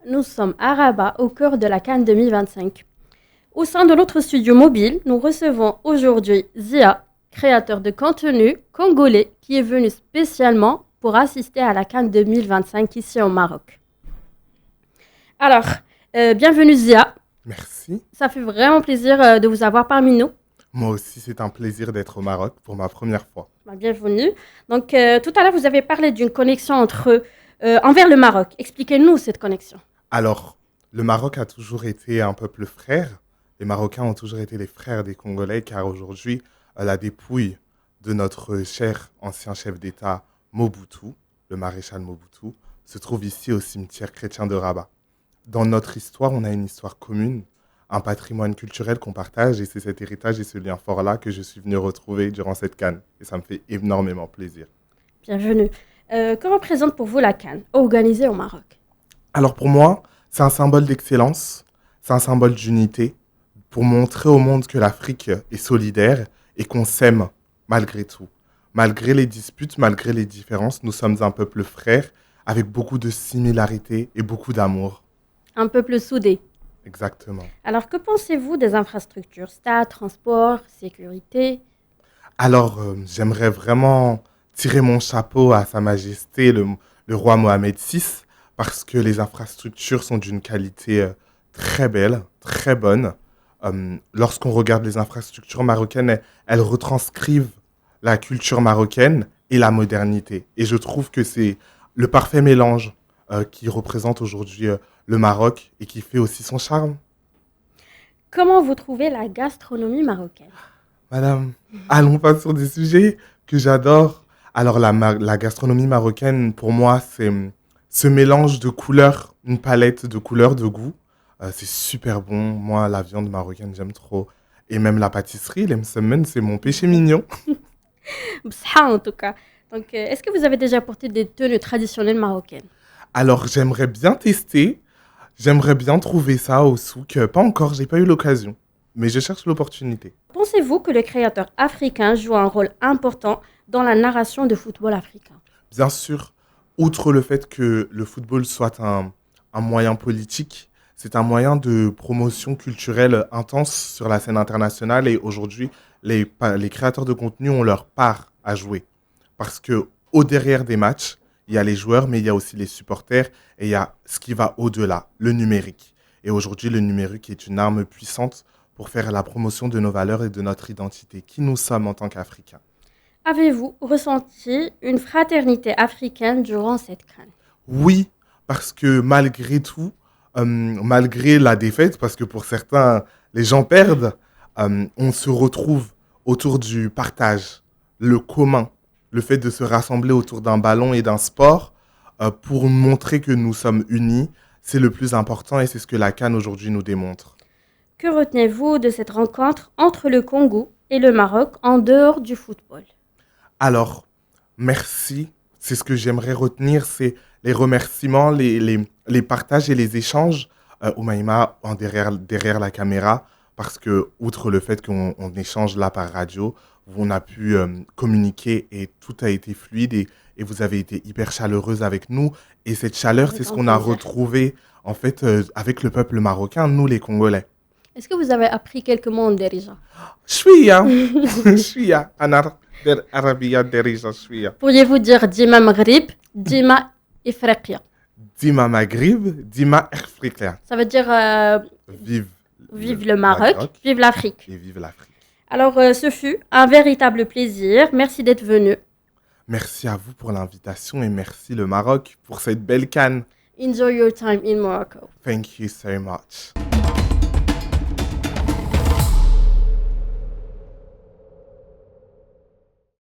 Nous sommes à Rabat, au cœur de la CAN 2025. Au sein de notre studio mobile, nous recevons aujourd'hui Zia, créateur de contenu congolais, qui est venu spécialement pour assister à la CAN 2025 ici au Maroc. Alors, bienvenue Zia. Merci. Ça fait vraiment plaisir de vous avoir parmi nous. Moi aussi, c'est un plaisir d'être au Maroc pour ma première fois. Bienvenue. Donc, tout à l'heure, vous avez parlé d'une connexion envers le Maroc. Expliquez-nous cette connexion. Alors, le Maroc a toujours été un peuple frère. Les Marocains ont toujours été les frères des Congolais, car aujourd'hui, la dépouille de notre cher ancien chef d'État Mobutu, le maréchal Mobutu, se trouve ici au cimetière chrétien de Rabat. Dans notre histoire, on a une histoire commune, un patrimoine culturel qu'on partage, et c'est cet héritage et ce lien fort-là que je suis venu retrouver durant cette CAN. Et ça me fait énormément plaisir. Bienvenue. Que représente pour vous la CAN, organisée au Maroc? Alors pour moi, c'est un symbole d'excellence, c'est un symbole d'unité, pour montrer au monde que l'Afrique est solidaire et qu'on s'aime malgré tout. Malgré les disputes, malgré les différences, nous sommes un peuple frère avec beaucoup de similarités et beaucoup d'amour. Un peuple soudé. Exactement. Alors, que pensez-vous des infrastructures, stades, transports, sécurité? Alors, j'aimerais vraiment tirer mon chapeau à Sa Majesté, le roi Mohamed VI, parce que les infrastructures sont d'une qualité très belle, très bonne. Lorsqu'on regarde les infrastructures marocaines, elles retranscrivent la culture marocaine et la modernité. Et je trouve que c'est le parfait mélange qui représente aujourd'hui le Maroc et qui fait aussi son charme. Comment vous trouvez la gastronomie marocaine? Madame, allons pas sur des sujets que j'adore. Alors la gastronomie marocaine, pour moi, c'est ce mélange de couleurs, une palette de couleurs, de goûts. C'est super bon. Moi, la viande marocaine, j'aime trop. Et même la pâtisserie, les msemen, c'est mon péché mignon. Bsha, en tout cas. Donc, est-ce que vous avez déjà porté des tenues traditionnelles marocaines? Alors, j'aimerais bien tester. J'aimerais bien trouver ça au souk. Pas encore, j'ai pas eu l'occasion. Mais je cherche l'opportunité. Pensez-vous que les créateurs africains jouent un rôle important dans la narration de football africain? Bien sûr, outre le fait que le football soit un moyen politique, c'est un moyen de promotion culturelle intense sur la scène internationale et aujourd'hui, les créateurs de contenu ont leur part à jouer. Parce que au derrière des matchs, il y a les joueurs, mais il y a aussi les supporters et il y a ce qui va au-delà, le numérique. Et aujourd'hui, le numérique est une arme puissante pour faire la promotion de nos valeurs et de notre identité, qui nous sommes en tant qu'Africains. Avez-vous ressenti une fraternité africaine durant cette CAN? Oui, parce que malgré tout, malgré la défaite, parce que pour certains, les gens perdent, on se retrouve autour du partage, le commun, le fait de se rassembler autour d'un ballon et d'un sport pour montrer que nous sommes unis, c'est le plus important et c'est ce que la CAN aujourd'hui nous démontre. Que retenez-vous de cette rencontre entre le Congo et le Maroc en dehors du football? Alors, merci. C'est ce que j'aimerais retenir, c'est les remerciements, les partages et les échanges, Oumaima, derrière la caméra, parce que, outre le fait qu'on échange là par radio, on a pu communiquer et tout a été fluide et vous avez été hyper chaleureuse avec nous. Et cette chaleur, Avec c'est ce grand qu'on a plaisir. retrouvé, en fait, avec le peuple marocain, nous les Congolais. Est-ce que vous avez appris quelques mots en déjà? Shwiya, shwiya, anar arabia derija shwiya. Pourriez-vous dire Dima Maghrib, Dima Ifriqiya? Dima Maghrib, Dima Afrika. Ça veut dire Vive vive le Maroc, vive l'Afrique. et vive l'Afrique. Alors, ce fut un véritable plaisir. Merci d'être venu. Merci à vous pour l'invitation et merci le Maroc pour cette belle canne. Enjoy your time in Morocco. Thank you so much.